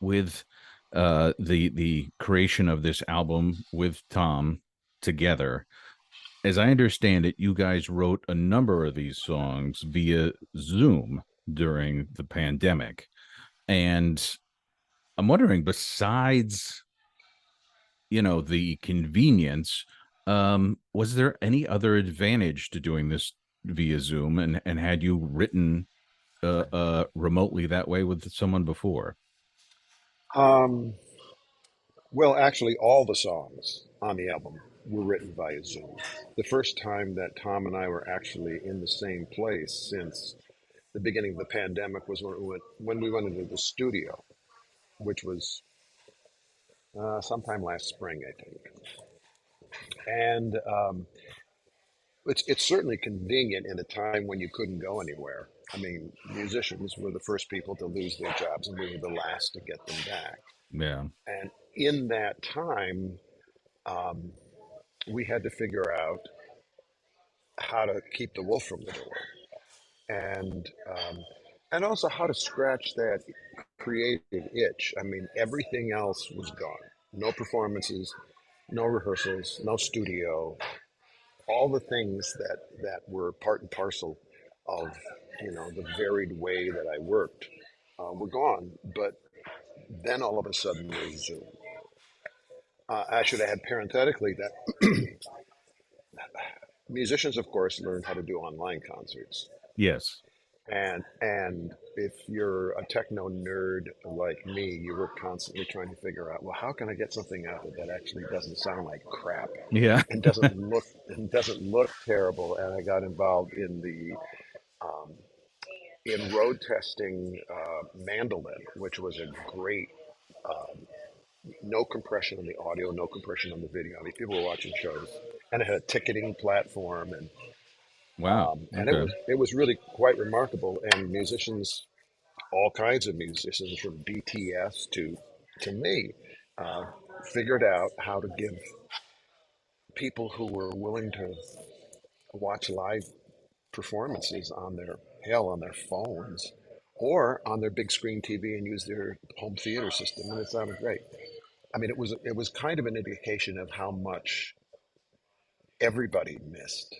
with the creation of this album with Tom together. As I understand it, you guys wrote a number of these songs via Zoom during the pandemic. And I'm wondering, besides, the convenience, was there any other advantage to doing this via Zoom? And had you written remotely that way with someone before? Um, well, actually, all the songs on the album were written via Zoom. The first time that Tom and I were actually in the same place since the beginning of the pandemic was when we went into the studio, which was sometime last spring, I think. And it's certainly convenient in a time when you couldn't go anywhere. I mean, musicians were the first people to lose their jobs, and we were the last to get them back. Yeah. And in that time, um, we had to figure out how to keep the wolf from the door, and and also how to scratch that creative itch. I mean, everything else was gone. No performances, no rehearsals, no studio. All the things that were part and parcel of the varied way that I worked were gone. But then all of a sudden there's Zoom. I should have had parenthetically that musicians, of course, learn how to do online concerts. Yes. And if you're a techno nerd like me, you were constantly trying to figure out, well, how can I get something out that actually doesn't sound like crap Yeah. and doesn't look terrible? And I got involved um, in road testing mandolin, which was a great no compression on the audio, no compression on the video. I mean, people were watching shows, and it had a ticketing platform, Wow. and Okay. it was really quite remarkable. And musicians, all kinds of musicians, from BTS to me, uh, figured out how to give people who were willing to watch live performances on their on their phones or on their big screen TV and use their home theater system, and it sounded great. I mean, it was kind of an indication of how much everybody missed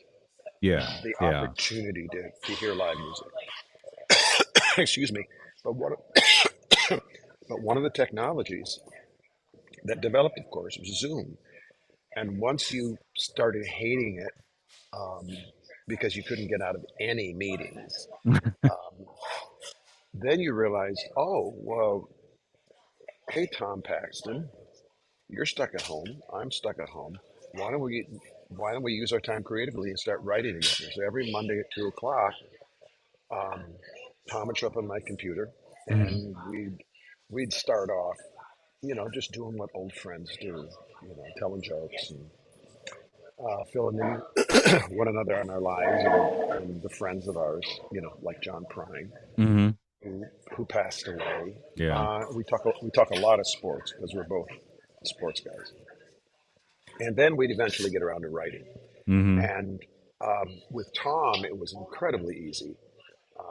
Yeah. the Yeah. opportunity to hear live music. Excuse me, but what? But one of the technologies that developed, of course, was Zoom. And once you started hating it um, because you couldn't get out of any meetings, um, then you realized, oh, well, hey, Tom Paxton, you're stuck at home. I'm stuck at home. Why don't we why don't we use our time creatively and start writing together? So every Monday at 2 o'clock, um, Tom would show up on my computer, Mhm. and we'd start off, just doing what old friends do, telling jokes and filling in one another in our lives and the friends of ours, like John Prine, Mhm. who who passed away. Yeah. We talk a lot of sports because we're both sports guys, and then we'd eventually get around to writing. Mhm. And with Tom, it was incredibly easy.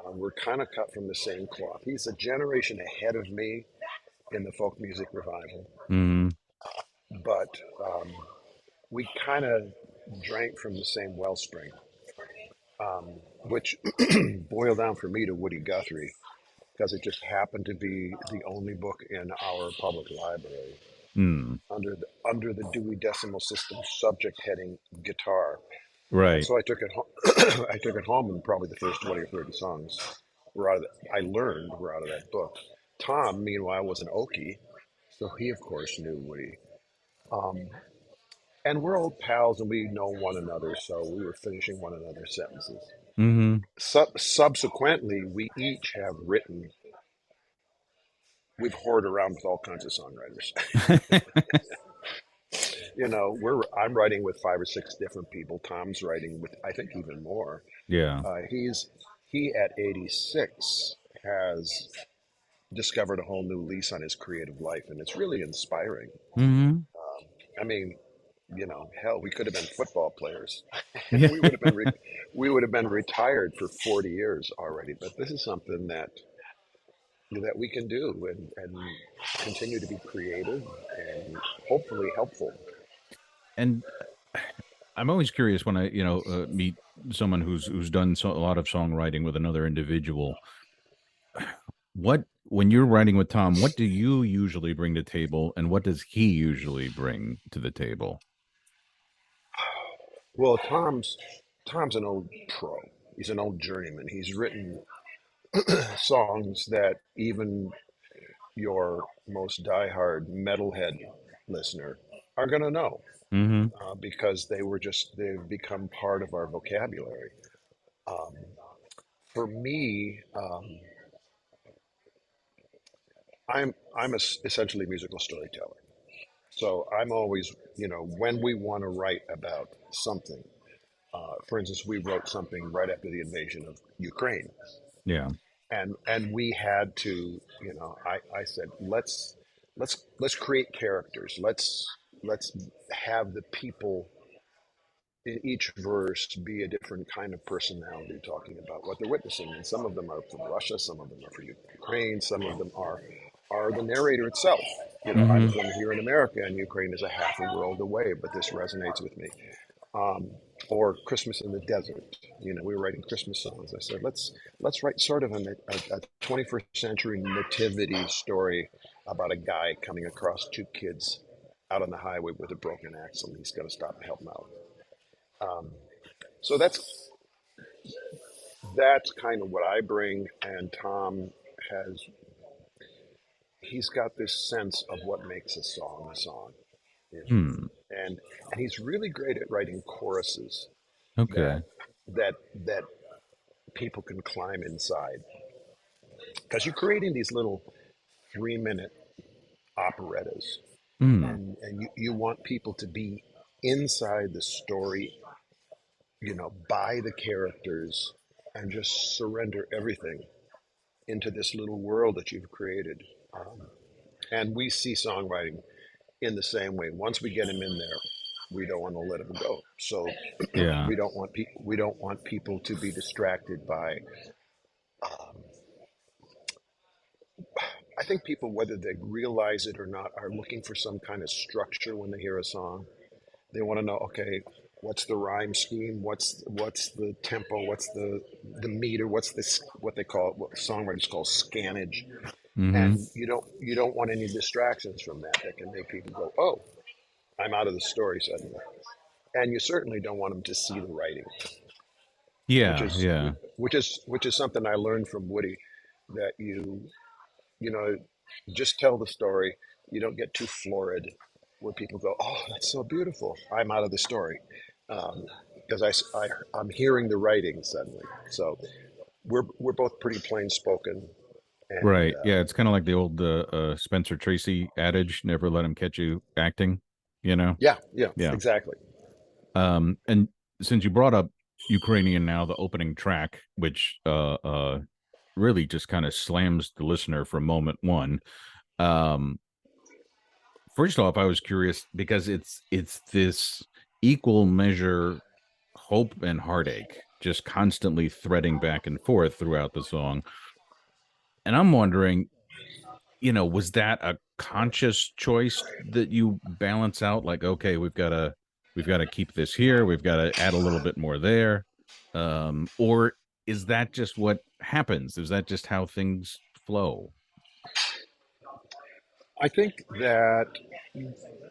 We're kind of cut from the same cloth. He's a generation ahead of me in the folk music revival, Mhm. but we kind of drank from the same wellspring, which boiled down for me to Woody Guthrie because it just happened to be the only book in our public library Mm. under the Dewey Decimal System subject heading guitar. And Right. so I took it home. I took it home, and probably the first 20 or 30 songs were out of I learned were out of that book. Tom, meanwhile, was an Okie, so he of course knew Woody. Um, and we're old pals, and we know one another, so we were finishing one another's sentences. Mhm. Subsequently, we each have written. We've whored around with all kinds of songwriters. I'm writing with 5 or 6 different people. Tom's writing with, I think, even more. Yeah. He at 86 has discovered a whole new lease on his creative life, and it's really inspiring. Mhm. I mean, hell, we could have been football players, and Yeah. we would have been retired for 40 years already. But this is something that that we can do, and continue to be creative and hopefully helpful. And I'm always curious when I, meet someone who's done a lot of songwriting with another individual. What when you're writing with Tom, what do you usually bring to the table, and what does he usually bring to the table? Well, Tom's an old pro. He's an old journeyman. He's written songs that even your most diehard metalhead listener are going to know, Mm-hmm. because they've become part of our vocabulary. Um, for me, essentially a musical storyteller. So I'm always, when we want to write about something, for instance, we wrote something right after the invasion of Ukraine, Yeah. and we had to, I said, let's create characters. Let's have the people in each verse be a different kind of personality talking about what they're witnessing. And some of them are from Russia, some of them are from Ukraine, some of them are the narrator itself. I'm Mm-hmm. from here in America, and Ukraine is a half a world away, but this resonates with me. Um, or Christmas in the desert. We were writing Christmas songs. I said, let's write sort of a 21st century nativity story about a guy coming across two kids out on the highway with a broken axle, and he's got to stop and help them out. Um, so that's kind of what I bring, and Tom has he's got this sense of what makes a song, you know, Hmm. and he's really great at writing choruses that Okay. that people can climb inside, because you're creating these little 3-minute operettas, Hmm. and you want people to be inside the story, by the characters, and just surrender everything into this little world that you've created. Um, and we see songwriting in the same way. Once we get them in there, we don't want to let them go. So Yeah. we don't want people to be distracted by. Um, I think people, whether they realize it or not, are looking for some kind of structure when they hear a song. They want to know, okay, what's the rhyme scheme? What's the tempo? What's the meter? What's this? What they call what songwriters call scannage? Mm-hmm. And you don't want any distractions from that can make people go, oh, I'm out of the story suddenly. And you certainly don't want them to see the writing, which Yeah. is Yeah. which is something I learned from Woody, that you know just tell the story. You don't get too florid where people go, oh, that's so beautiful. I'm out of the story, because I'm hearing the writing suddenly. So we're both pretty plain spoken, and Right. Yeah. It's kind of like the old Spencer Tracy adage: "Never let him catch you acting." You know. yeah, yeah, Yeah. exactly. And since you brought up Ukrainian Now, the opening track, which really just kind of slams the listener from moment one. Um, First off, I was curious because it's this equal measure hope and heartache, just constantly threading back and forth throughout the song. And I'm wondering, was that a conscious choice that you balance out? Like, okay, we've got to keep this here, we've got to add a little bit more there, or is that just what happens? Is that just how things flow? I think that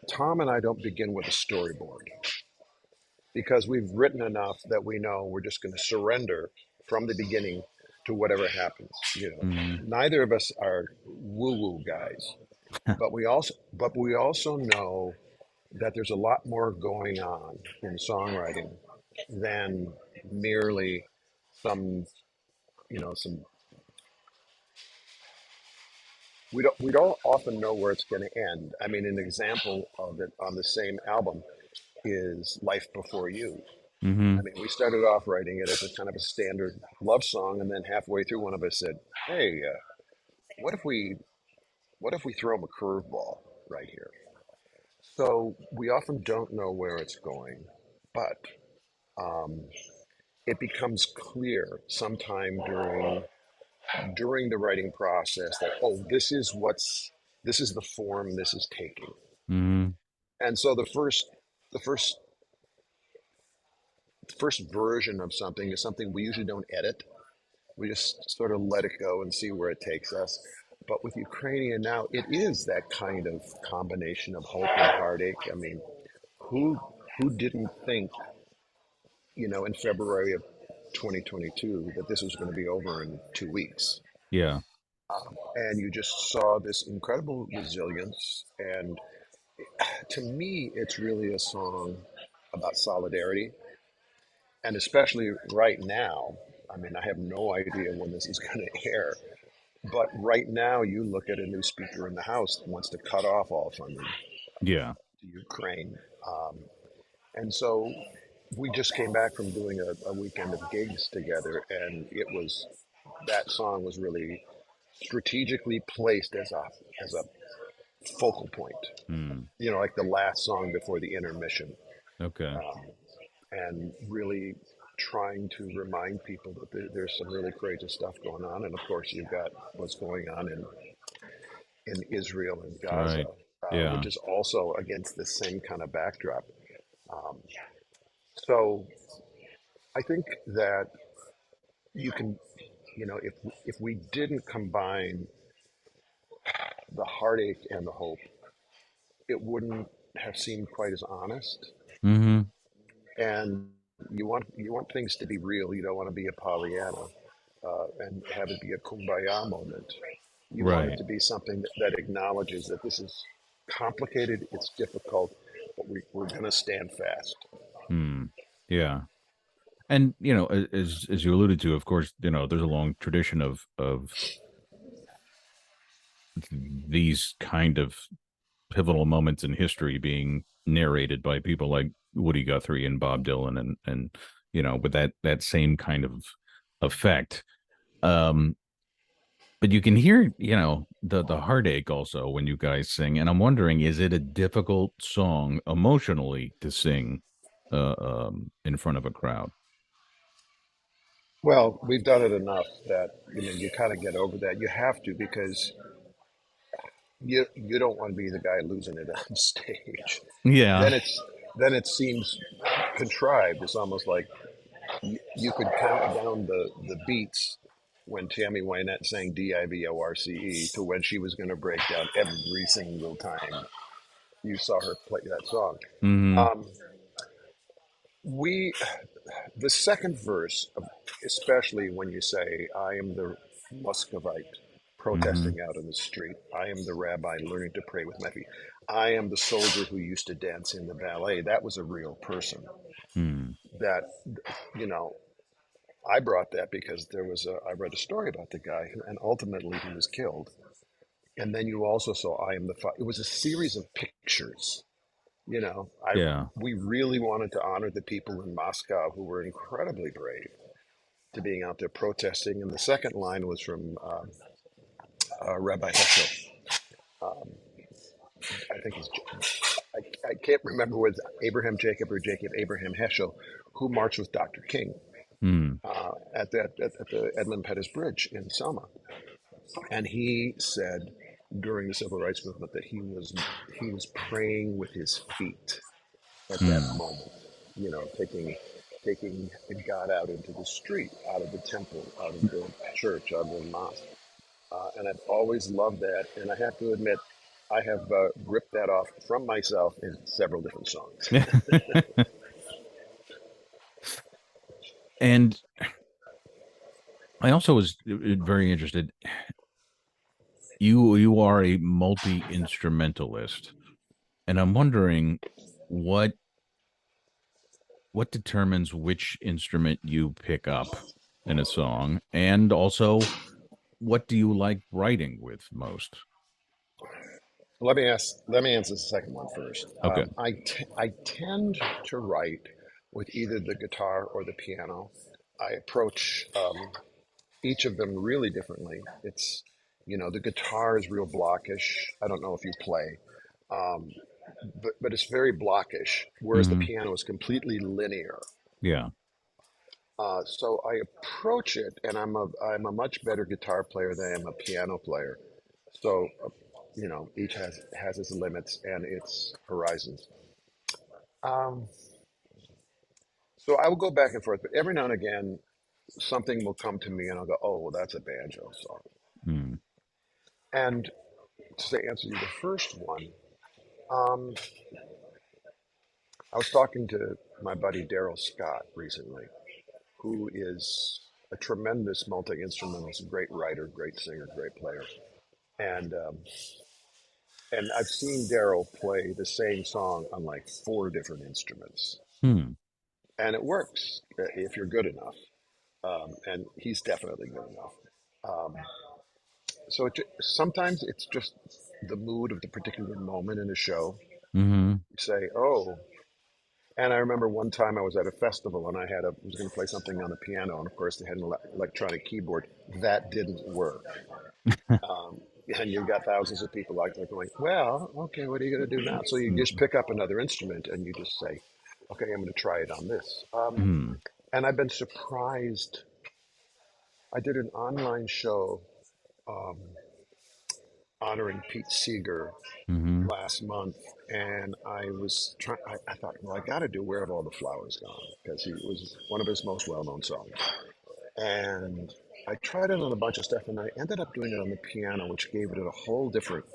Tom and I don't begin with a storyboard, because we've written enough that we know we're just going to surrender from the beginning to whatever happens. Mm-hmm. Neither of us are woo-woo guys, but we also know that there's a lot more going on in songwriting than merely some, some. We don't often know where it's going to end. I mean, an example of it on the same album is "Life Before You." Mm-hmm. I mean, we started off writing it as a kind of a standard love song, and then halfway through, one of us said, "Hey, what if we what if we throw them a curveball right here?" So we often don't know where it's going, but um, it becomes clear sometime during during the writing process that, oh, this is the form this is taking. Hmm. And so the first first version of something is something we usually don't edit. We just sort of let it go and see where it takes us. But with Ukrainian Now, it is that kind of combination of hope and heartache. I mean, who who didn't think, in February of 2022 that this was going to be over in 2 weeks? Yeah. And you just saw this incredible resilience. And to me, it's really a song about solidarity, and especially right now. I mean, I have no idea when this is going to air, but right now, you look at a new speaker in the House that wants to cut off all funding Yeah. to Ukraine. Um, and so we just came back from doing a weekend of gigs together, and that song was really strategically placed as a focal point, Hmm. like the last song before the intermission, Okay. um, and really trying to remind people that there's some really courageous stuff going on. And of course, you've got what's going on in Israel and Gaza, Right. Yeah. which is also against the same kind of backdrop. Um, so I think that you can, if we didn't combine the heartache and the hope, it wouldn't have seemed quite as honest. Hmm. And you want things to be real. You don't want to be a Pollyanna and have it be a kumbaya moment. You want it Right. to be something that acknowledges that this is complicated, it's difficult, but we're going to stand fast. Hmm. Yeah. And as you alluded to, of course, there's a long tradition of these kind of pivotal moments in history being narrated by people like Woody Guthrie and Bob Dylan, and with that same kind of effect. Um, but you can hear, the heartache also when you guys sing, and I'm wondering, is it a difficult song emotionally to sing in front of a crowd? Well, we've done it enough that you kind of get over that. You have to, because you don't want to be the guy losing it on stage. Yeah. Then it seems contrived. It's almost like you could count down the beats when Tammy Wynette sang Divorce to when she was going to break down every single time you saw her play that song. Hmm. Um, we the second verse, especially when you say, "I am the Muscovite Hmm. protesting out in the street. I am the rabbi learning to pray with my feet. I am the soldier who used to dance in the ballet." That was a real person. Hmm. That you know, I brought that because I read a story about the guy, and ultimately he was killed. And then you also saw "I am the." It was a series of pictures. You know, I Yeah. we really wanted to honor the people in Moscow who were incredibly brave to being out there protesting. And the second line was from Rabbi Heschel. Um, I think I can't remember whether Abraham Jacob or Jacob Abraham Heschel, who marched with Dr. King Hmm. at the Edmund Pettus Bridge in Selma. And he said during the civil rights movement that he was praying with his feet at that Hmm. moment, taking God out into the street, out of the temple, out of the church, out of the mosque. And I've always loved that. And I have to admit, I have ripped that off from myself in several different songs. And I also was very interested. You are a multi instrumentalist, and I'm wondering what what determines which instrument you pick up in a song, and also what do you like writing with most? Let me answer the second one first. Okay. I tend to write with either the guitar or the piano. I approach each of them really differently. The guitar is real blockish. I don't know if you play, um, but it's very blockish, whereas the Hmm. piano is completely linear. Yeah. So I approach it, and I'm a much better guitar player than I am a piano player. So each has its limits and its horizons. Um, so I will go back and forth, but every now and again, something will come to me, and I'll go, "Oh, well, that's a banjo song." Hmm. And to answer you the first one, um, I was talking to my buddy Daryl Scott recently, who is a tremendous multi-instrumentalist, a great writer, great singer, great player. And I've seen Daryl play the same song on like four different instruments, Hmm. and it works if you're good enough. And he's definitely good enough. Um, sometimes it's just the mood of the particular moment in a show. Hmm. You say, "Oh," and I remember one time I was at a festival and was going to play something on the piano, and of course they had an electronic keyboard that didn't work. Um, and you've got thousands of people out there going, "Well, okay, what are you going to do now?" So you just pick up another instrument and you just say, "Okay, I'm going to try it on this." Hmm. And I've been surprised. I did an online show um, honoring Pete Seeger Hmm. last month, and I was trying. I thought, well, I got to do "Where Have All the Flowers Gone" because it was one of his most well-known songs. And I tried it on a bunch of stuff, and I ended up doing it on the piano, which gave it a whole different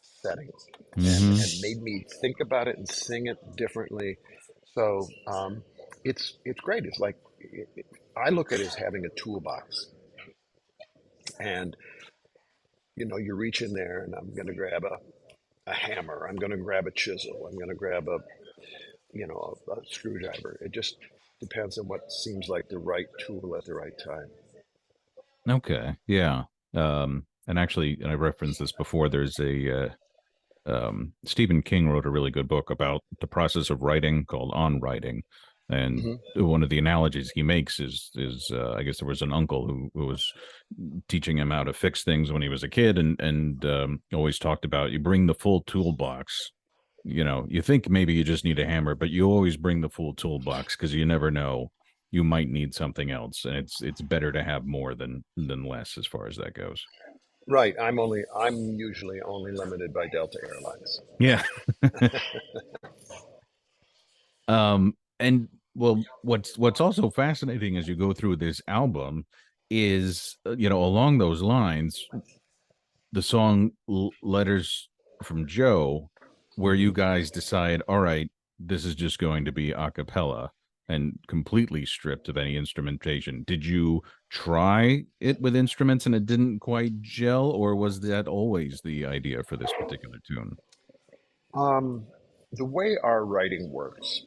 setting, and Hmm. made me think about it and sing it differently. So it's great. It's like I look at it as having a toolbox, and you reach in there, and I'm going to grab a hammer. I'm going to grab a chisel. I'm going to grab a screwdriver. It just depends on what seems like the right tool at the right time. Okay. Yeah. And actually, and I referenced this before. There's a Stephen King wrote a really good book about the process of writing called On Writing, and Hmm. one of the analogies he makes is I guess there was an uncle who was teaching him how to fix things when he was a kid, and always talked about you bring the full toolbox. You think maybe you just need a hammer, but you always bring the full toolbox because you never know, you might need something else, and it's better to have more than less as far as that goes. Right. I'm usually only limited by Delta Airlines. Yeah. And well, what's also fascinating as you go through this album is, along those lines, the song Letters from Joe, where Hmm. you guys decide, all right, this is just going to be a cappella and completely stripped of any instrumentation. Did you try it with instruments and it didn't quite gel, or was that always the idea for this particular tune? Um, the way our writing works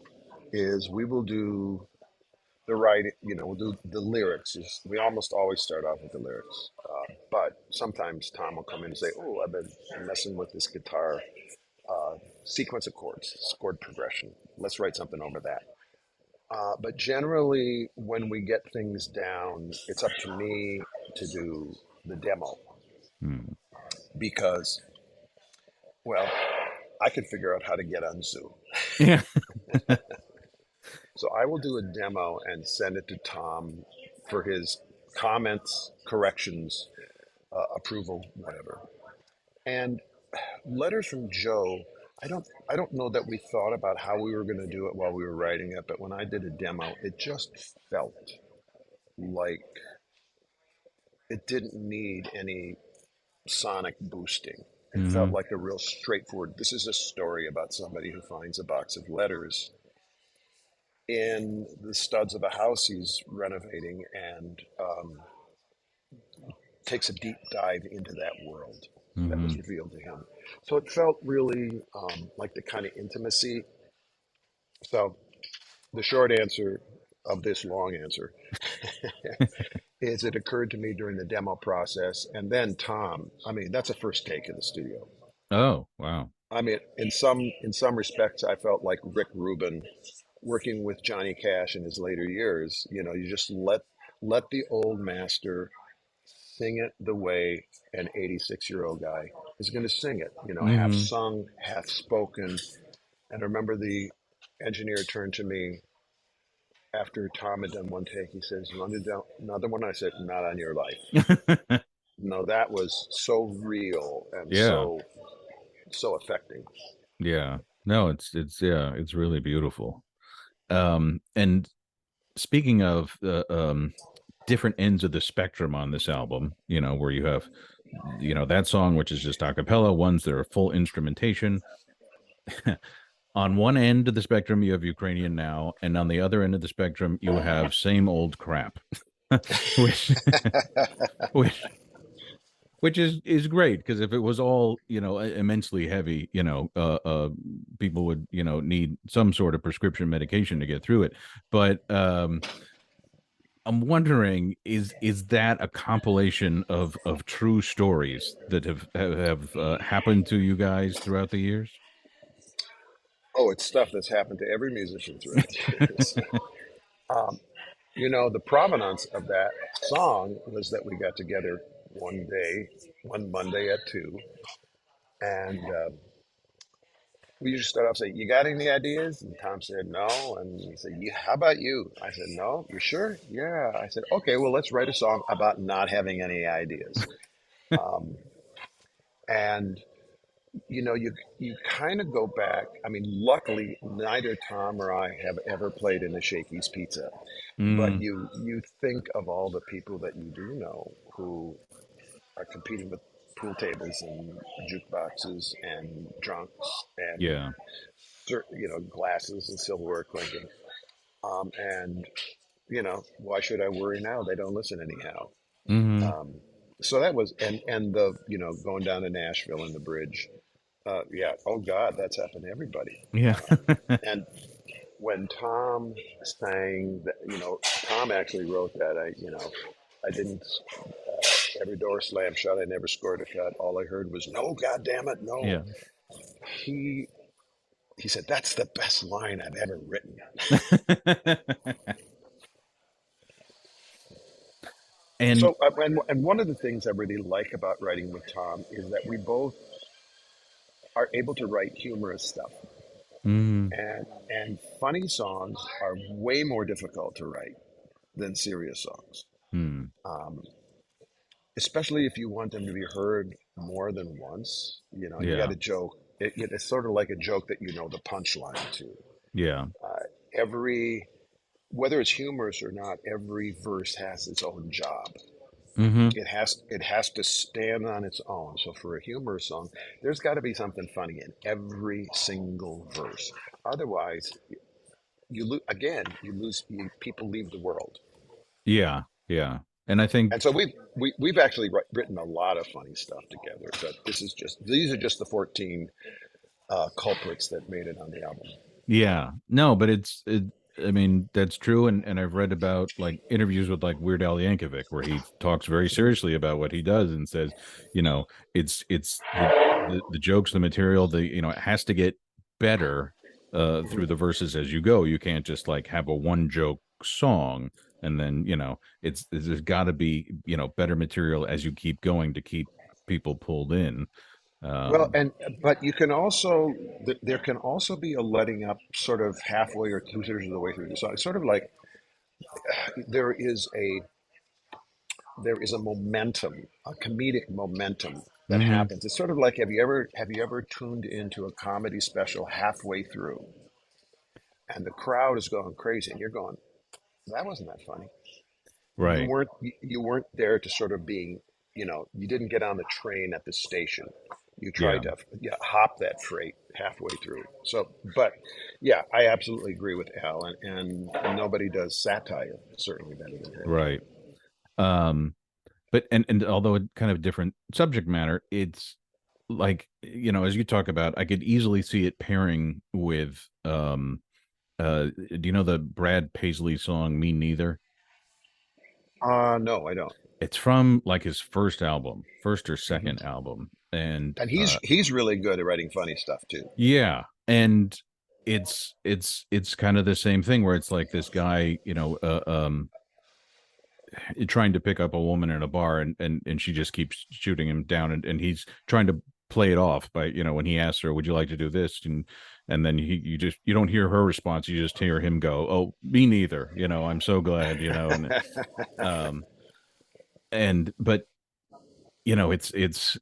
is we will do the writing, we'll do the lyrics. We almost always start off with the lyrics. But sometimes Tom will come in and say, "Oh, I've been messing with this guitar uh, sequence of chords, chord progression. Let's write something over that." But generally, when we get things down, it's up to me to do the demo Hmm. because, well, I can figure out how to get on Zoom. Yeah. So I will do a demo and send it to Tom for his comments, corrections, approval, whatever. And letters from Joe, I don't know that we thought about how we were going to do it while we were writing it, but when I did a demo, it just felt like it didn't need any sonic boosting. It felt Hmm. like a real straightforward. This is a story about somebody who finds a box of letters in the studs of a house he's renovating, and takes a deep dive into that world that was Hmm. revealed to him. So it felt really like the kind of intimacy. So the short answer of this long answer is it occurred to me during the demo process, and then Tom. I mean, that's a first take in the studio. Oh, wow. I mean, in some respects, I felt like Rick Rubin working with Johnny Cash in his later years. You just let the old master sing it the way an 86-year-old guy is going to sing it. Half Hmm. sung, half spoken. And I remember the engineer turned to me after Tom had done one take, he says, "You want to do another one?" I said, "Not on your life." No, that was so real and Yeah. so affecting. Yeah. No, it's yeah, it's really beautiful. And speaking of different ends of the spectrum on this album, where you have that song which is just a cappella, ones that are full instrumentation. On one end of the spectrum you have Ukrainian Now, and on the other end of the spectrum you have Same Old Crap. which which which is great, because if it was all immensely heavy, people would need some sort of prescription medication to get through it. But I'm wondering, is that a compilation of true stories that have happened to you guys throughout the years? Oh, it's stuff that's happened to every musician throughout the years. Um, the provenance of that song was that we got together one day, one Monday at 2, and we just start off saying, "You got any ideas?" And Tom said, "No." And he said, "Yeah, how about you?" I said, "No." "You sure?" "Yeah." I said, "Okay, well, let's write a song about not having any ideas." Um, and you kind of go back. I mean, luckily, neither Tom or I have ever played in a Shakey's Pizza, but Mm, you think of all the people that you do know who are competing with pool tables and jukeboxes and drunks and yeah. glasses and silverware clinking. And why should I worry now? They don't listen anyhow. Hmm. Um, so that was and the going down to Nashville in the bridge. Yeah. Oh God, that's happened to everybody. Yeah. And when Tom sang that, Tom actually wrote that. I didn't. Every door slammed shut. I never scored a cut. All I heard was no. God damn it, no. Yeah. He he said that's the best line I've ever written. And So, and one of the things I really like about writing with Tom is that we both are able to write humorous stuff, mm, and funny songs are way more difficult to write than serious songs, mm, um, especially if you want them to be heard more than once. You got yeah. a joke. It's sort of like a joke that you know the punchline to. Yeah. Every Whether it's humorous or not, every verse has its own job. Hmm. It has to stand on its own. So for a humorous song, there's got to be something funny in every single verse. Otherwise, people leave the world. Yeah. Yeah. And I think, And so we've actually written a lot of funny stuff together. But these are just the 14 culprits that made it on the album. yeah, no, but I mean, that's true. And I've read about like interviews with like Weird Al Yankovic, where he talks very seriously about what he does and says, you know, it's the jokes, the material, it has to get better through the verses as you go. You can't just like have a one joke song and then, there's got to be, better material as you keep going to keep people pulled in. Well, Um, but there can also be a letting up sort of halfway or two-thirds of the way through the song. It's sort of like there is a there is a momentum, a comedic momentum that mhm. happens. It's sort of like have you ever tuned into a comedy special halfway through and the crowd is going crazy and you're going, that wasn't that funny. You Right. weren't you weren't there to sort of being, you didn't get on the train at the station. You Yeah. tried to, yeah, hop that freight halfway through. So, but yeah, I absolutely agree with Al, and nobody does satire certainly better than him. Right. Um, but and although it kind of different subject matter, it's like, as you talk about, I could easily see it pairing with do you know the Brad Paisley song Me Neither? No, I don't. It's from like his first or Hmm. second album. And And he's really good at writing funny stuff too. yeah, and it's kind of the same thing where it's like this guy, trying to pick up a woman in a bar, and she just keeps shooting him down, and he's trying to play it off by, when he asks her, "Would you like to do this?" and then you don't hear her response. You just hear him go, "Oh, me neither. I'm so glad." Um, and but it's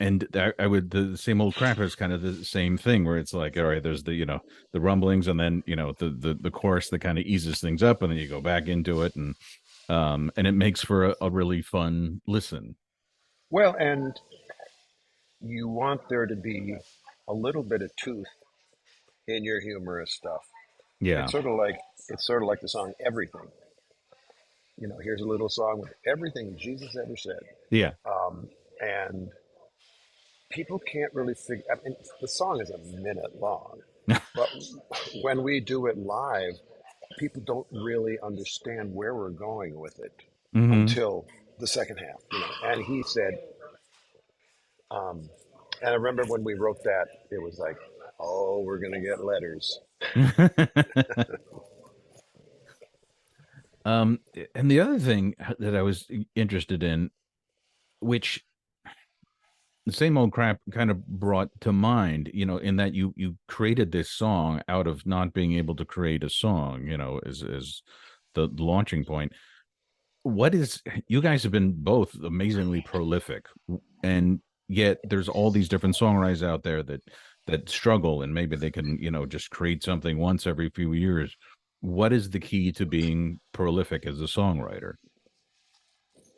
and I would the same old crap is kind of the same thing where it's like, all right, there's the rumblings, and then the chorus that kind of eases things up, and then you go back into it, and it makes for a really fun listen. Well, and you want there to be a little bit of tooth in your humorous stuff. Yeah, It's sort of like it's sort of like the song "Everything." Here's a little song with everything Jesus ever said, yeah. and people can't really figure. I mean, the song is a minute long, but when we do it live, people don't really understand where we're going with it Hmm. until the second half. And he said, um, and I remember when we wrote that, it was like, oh, we're gonna get letters. um, and the other thing that I was interested in, which the same old crap kind of brought to mind, in that you created this song out of not being able to create a song, as the launching point. What is You guys have been both amazingly prolific, and yet there's all these different songwriters out there that struggle, and maybe they can, just create something once every few years. What is the key to being prolific as a songwriter?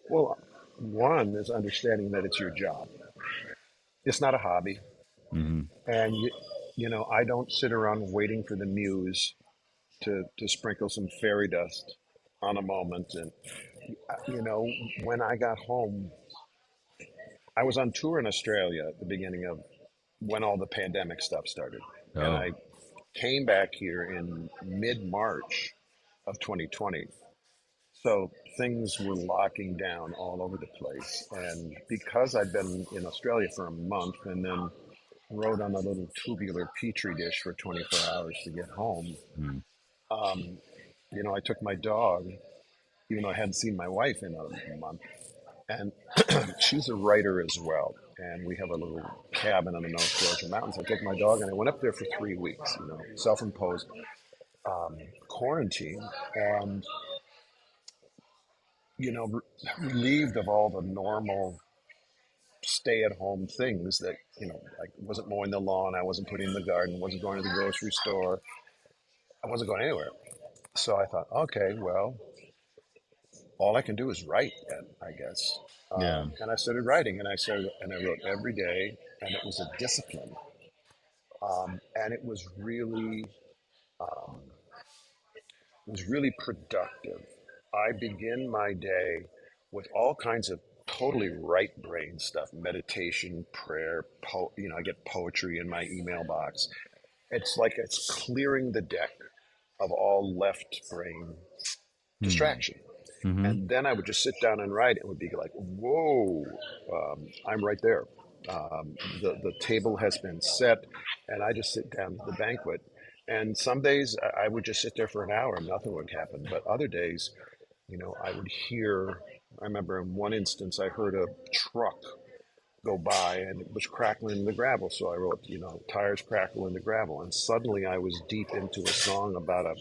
Well, one is understanding that it's your job. It's not a hobby, Hmm. and I don't sit around waiting for the muse to sprinkle some fairy dust on a moment. And you know, when I got home, I was on tour in Australia at the beginning of when all the pandemic stuff started, and Oh. I came back here in mid March of 2020. So things were locking down all over the place. And because I'd been in Australia for a month and then rode on a little tubular petri dish for 24 hours to get home, Mm. um, I took my dog, even though I hadn't seen my wife in a month. And she's a writer as well. And we have a little cabin in the North Georgia mountains. I took my dog and I went up there for 3 weeks, self imposed quarantine. And relieved of all the normal stay at home things that, I wasn't mowing the lawn, I wasn't putting in the garden, wasn't going to the grocery store, I wasn't going anywhere. So I thought, okay, well, all I can do is write then, I guess. Yeah. And I started writing, and I wrote every day, and it was a discipline. And um, it was really productive. I begin my day with all kinds of totally right brain stuff, meditation, prayer, I get poetry in my email box. It's like it's clearing the deck of all left brain Mm. distraction. Hmm. And then I would just sit down and write. It would be like, whoa, I'm right there. The table has been set, and I just sit down to the banquet. And some days I would just sit there for an hour and nothing would happen. But other days, I would hear. I remember in one instance, I heard a truck go by and it was crackling in the gravel. So I wrote, tires crackle in the gravel. And suddenly I was deep into a song about a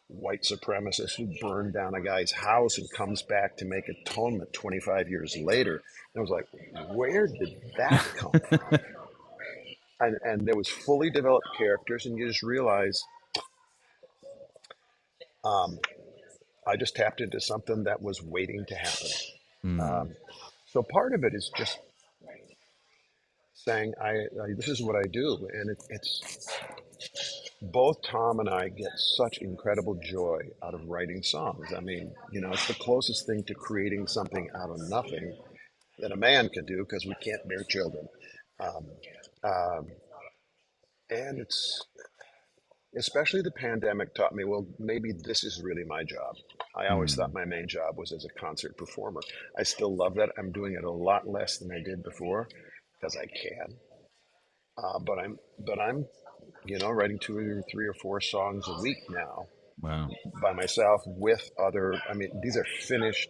white supremacist who burned down a guy's house and comes back to make atonement 25 years later. And I was like, where did that come from? And there was fully developed characters, and you just realize um, I just tapped into something that was waiting to happen. Mm. So part of it is just saying, this is what I do, and it's both Tom and I get such incredible joy out of writing songs. I mean, it's the closest thing to creating something out of nothing that a man can do because we can't bear children. Um, um, and it's especially the pandemic taught me, well, maybe this is really my job. I always thought Mm. my main job was as a concert performer. I still love that. I'm doing it a lot less than I did before because I can. But I'm writing two or three or four songs a week now Wow. by myself with other. I mean, these are finished,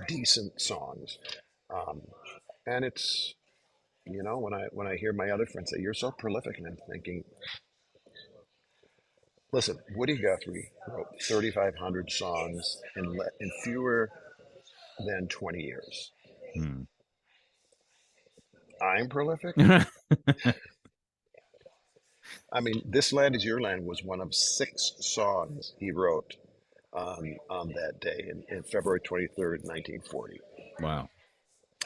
decent songs. Um, And it's, when I hear my other friends say you're so prolific, and I'm thinking, listen, Woody Guthrie wrote 3,500 songs in fewer than 20 years. Hmm. I'm prolific. I mean, "This Land Is Your Land" was one of 6 songs he wrote on that day in February 23rd, 1940. Wow.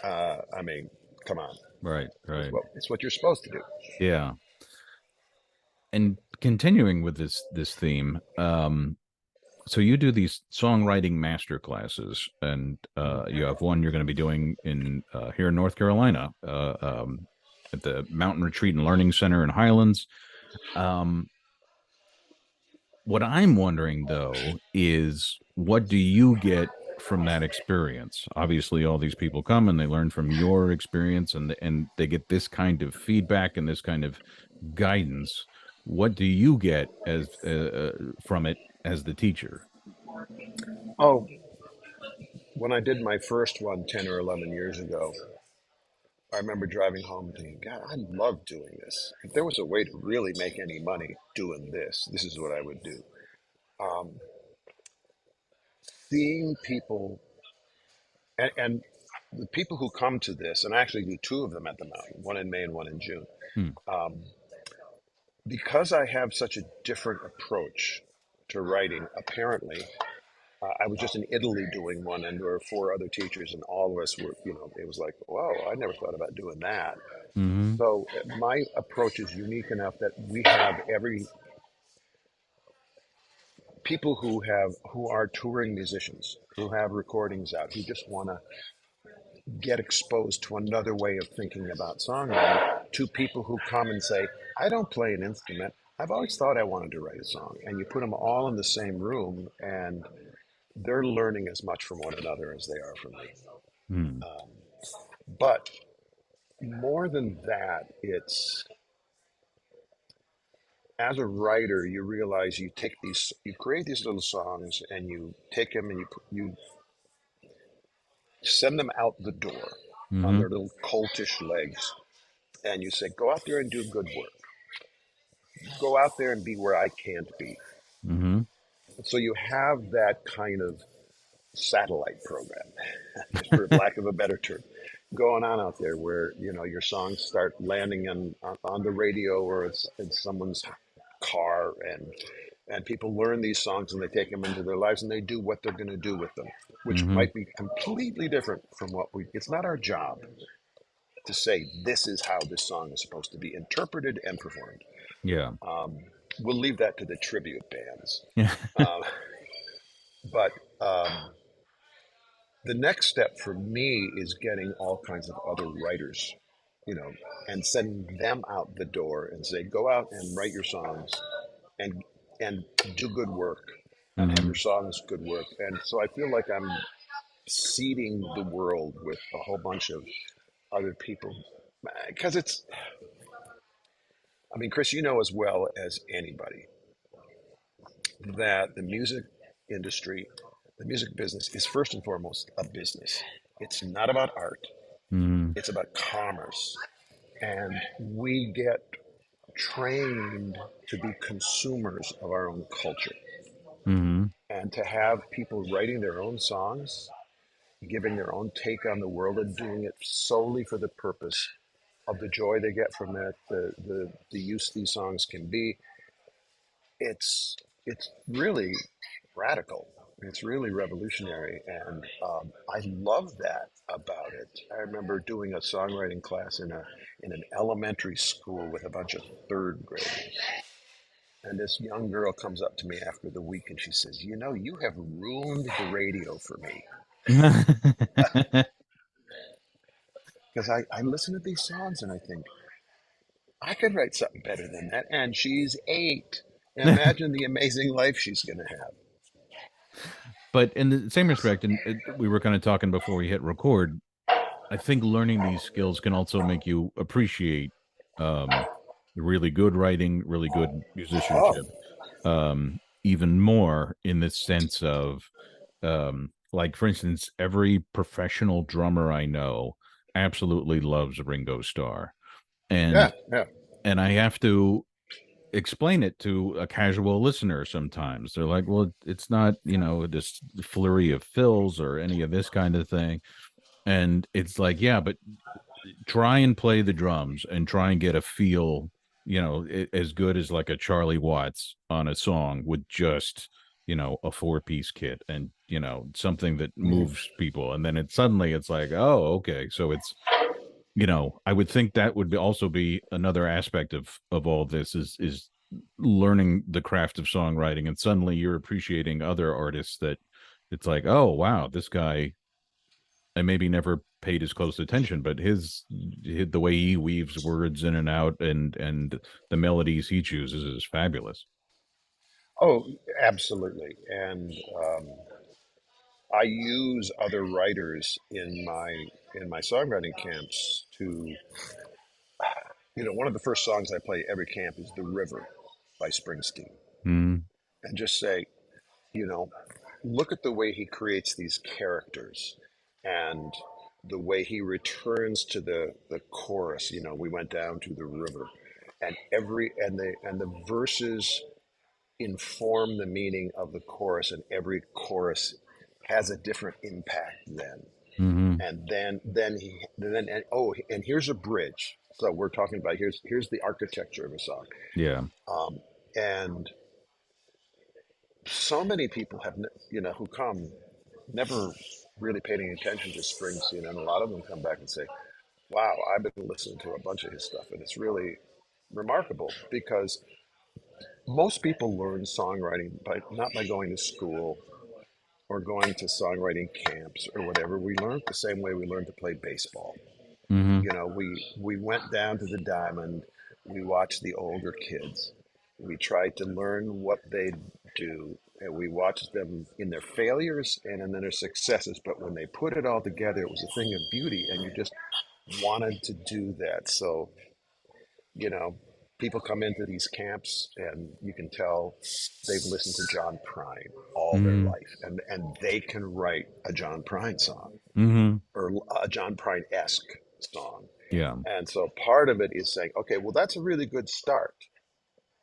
I mean, come on, Right, right. it's what you're supposed to do. Yeah. And continuing with this theme, so you do these songwriting master classes, and you have one you're going to be doing in here in North Carolina, at the Mountain Retreat and Learning Center in Highlands. Um, what I'm wondering though is, what do you get from that experience? Obviously, all these people come and they learn from your experience, and they get this kind of feedback and this kind of guidance. What do you get as from it as the teacher? Oh, when I did my first one 10 or 11 years ago, I remember driving home and thinking, God, I love doing this. If there was a way to really make any money doing this is what I would do. Um, Seeing people, and the people who come to this, and I actually do 2 of them at the mountain, one in May and one in June, Hmm. um, because I have such a different approach to writing, apparently. I was just in Italy doing one, and there were 4 other teachers, and all of us were, it was like, whoa, I never thought about doing that. Mm-hmm. So my approach is unique enough that we have every people who are touring musicians who have recordings out who just want to get exposed to another way of thinking about songwriting, to people who come and say, I don't play an instrument. I've always thought I wanted to write a song. And you put them all in the same room, and they're learning as much from one another as they are from me. Hmm. But more than that, it's as a writer, you realize you create these little songs, and you take them and you send them out the door on Mm-hmm. their little coltish legs, and you say, go out there and do good work. Go out there and be where I can't be. Mm-hmm. So you have that kind of satellite program, for lack of a better term, going on out there where your songs start landing on the radio, or it's in someone's car, and people learn these songs and they take them into their lives and they do what they're going to do with them, which Mm-hmm. might be completely different from what we. It's not our job to say this is how this song is supposed to be interpreted and performed. Yeah. Um, we'll leave that to the tribute bands. Yeah. Uh, but the next step for me is getting all kinds of other writers, you know, and sending them out the door and say, go out and write your songs, and and do good work, and have Mm-hmm. your songs good work. And so I feel like I'm seeding the world with a whole bunch of other people, because I mean, Chris, you know as well as anybody that the music industry, the music business is first and foremost a business. It's not about art. Mm-hmm. It's about commerce. And we get trained to be consumers of our own culture. Mm-hmm. And to have people writing their own songs, giving their own take on the world, and doing it solely for the purpose of the joy they get from it, the use these songs can be, it's really radical. It's really revolutionary, and I love that about it. I remember doing a songwriting class in an elementary school with a bunch of 3rd graders, and this young girl comes up to me after the week and she says, "You know, you have ruined the radio for me, because I listen to these songs and I think I could write something better than that." And she's 8. Imagine the amazing life she's going to have. But in the same respect, and we were kind of talking before we hit record, I think learning these skills can also make you appreciate um, really good writing, really good Oh, musicianship, even more, in the sense of, like, for instance, every professional drummer I know absolutely loves Ringo Starr, and Yeah, yeah. I have to explain it to a casual listener sometimes. They're like, well, it's not, this flurry of fills or any of this kind of thing. And it's like, yeah, but try and play the drums and try and get a feel, as good as like a Charlie Watts on a song with just, a four-piece kit and, something that Mhm. moves people. And then it's like, oh, okay. So it's, I would think that would also be another aspect of all this is learning the craft of songwriting, and suddenly you're appreciating other artists that it's like, oh wow, this guy, I maybe never paid as close attention, but the way he weaves words in and out, and the melodies he chooses is fabulous. Oh, absolutely. And I use other writers in my songwriting camps to, one of the first songs I play every camp is "The River" by Springsteen, Mm, and just say, you know, look at the way he creates these characters, and the way he returns to the chorus. We went down to the river, and the verses inform the meaning of the chorus, and every chorus has a different impact then. hmm. And here's a bridge. So we're talking about, here's the architecture of a song. Yeah. And so many people who come, never really paying attention to Springsteen, and a lot of them come back and say, wow, I've been listening to a bunch of his stuff, and it's really remarkable, because most people learn songwriting not by going to school or going to songwriting camps or whatever. We learned the same way we learned to play baseball. Hmm. We went down to the diamond. We watched the older kids. We tried to learn what they do, and we watched them in their failures and in their successes. But when they put it all together, it was a thing of beauty, and you just wanted to do that. So, you know, people come into these camps, and you can tell they've listened to John Prine all their Hmm. life, and they can write a John Prine song Hmm. or a John Prine esque song. Yeah. And so part of it is saying, okay, well, that's a really good start.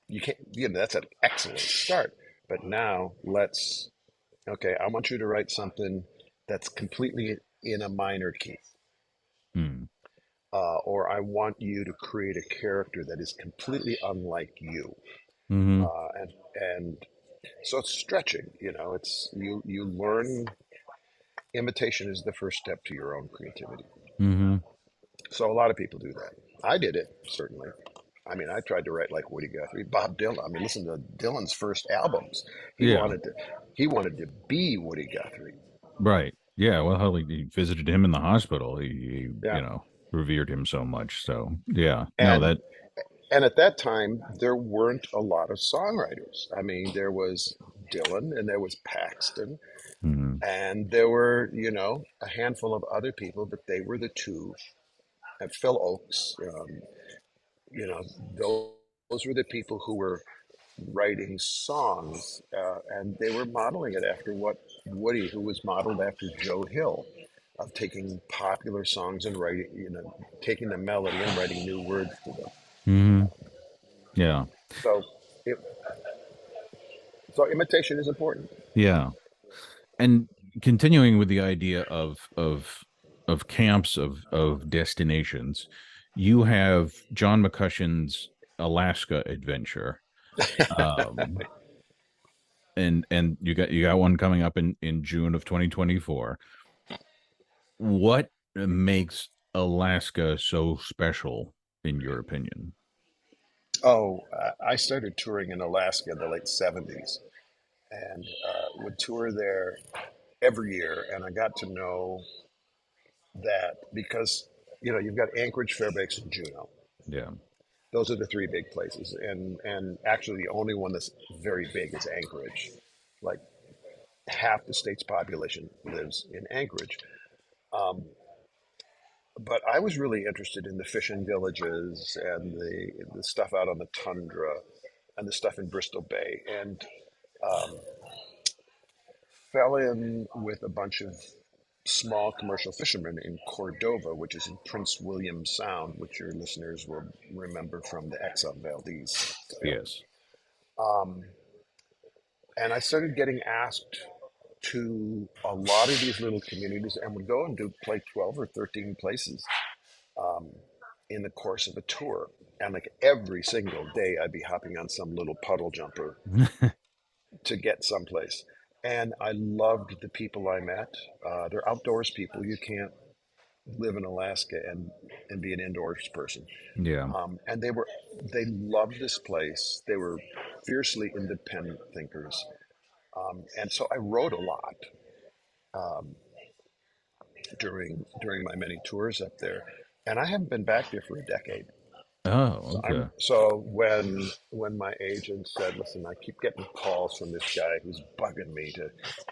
You can't, that's an excellent start. But now okay, I want you to write something that's completely in a minor key. Mm. Or I want you to create a character that is completely unlike you. Hmm. And so it's stretching, you learn imitation is the first step to your own creativity. Hmm. So a lot of people do that. I did it, certainly. I mean, I tried to write like Woody Guthrie, Bob Dylan. I mean, listen to Dylan's first albums. He Yeah. wanted to, he wanted to be Woody Guthrie. Right. Yeah. Well, hell, he visited him in the hospital. He Yeah, revered him so much. So yeah. No, and that. and at that time there weren't a lot of songwriters. I mean, there was Dylan and there was Paxton Mhm. and there were a handful of other people, but they were the two. And Phil Oakes, you know, those were the people who were writing songs, and they were modeling it after what Woody, who was modeled after Joe Hill, of taking popular songs and writing, taking the melody and writing new words to them. Mhm. Yeah. So, it, so imitation is important. Yeah. And continuing with the idea of camps of destinations, you have John McCutcheon's Alaska adventure. Um and you got one coming up in June of 2024. What makes Alaska so special in your opinion? Oh, I started touring in Alaska in the late '70s, and would tour there every year, and I got to know that because you've got Anchorage, Fairbanks, and Juneau. Yeah. Those are the three big places, and actually the only one that's very big is Anchorage. Like half the state's population lives in Anchorage. Um, but I was really interested in the fishing villages and the stuff out on the tundra and the stuff in Bristol Bay, and um, fell in with a bunch of small commercial fisherman in Cordova, which is in Prince William Sound, which your listeners will remember from the Exxon Valdez spill. Yes. Um, and I started getting asked to a lot of these little communities and would go and do play 12 or 13 places um, in the course of a tour. And like every single day, I'd be hopping on some little puddle jumper to get someplace. And I loved the people I met. They're outdoors people. You can't live in Alaska and be an indoors person. Yeah. And they loved this place. They were fiercely independent thinkers. And so I wrote a lot um, during my many tours up there. And I haven't been back there for a decade. Oh, okay. So when my agent said, "Listen, I keep getting calls from this guy who's bugging me to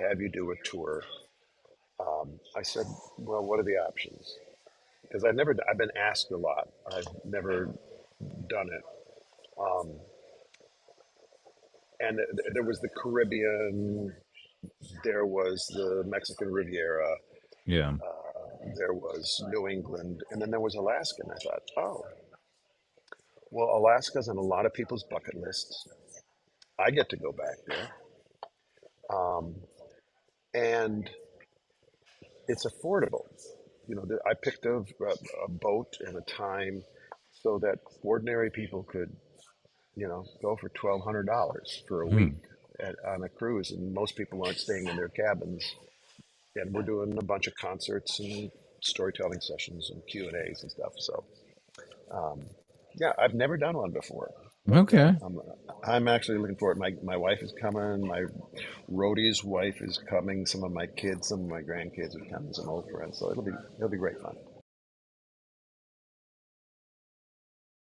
have you do a tour," I said, "Well, what are the options?" Because I've been asked a lot. I've never done it. Um, and there was the Caribbean, there was the Mexican Riviera, Yeah. there was New England, and then there was Alaska. And I thought, oh, well, Alaska's on a lot of people's bucket lists. I get to go back there. Um, and it's affordable. I picked a boat and a time so that ordinary people could, go for $1,200 for a week Hmm. on a cruise, and most people aren't staying in their cabins. And we're doing a bunch of concerts and storytelling sessions and Q&As and stuff. So, um, yeah, I've never done one before, but Okay. I'm actually looking forward. My wife is coming. My roadie's wife is coming. Some of my kids, some of my grandkids are coming. Some old friends. So it'll be great fun.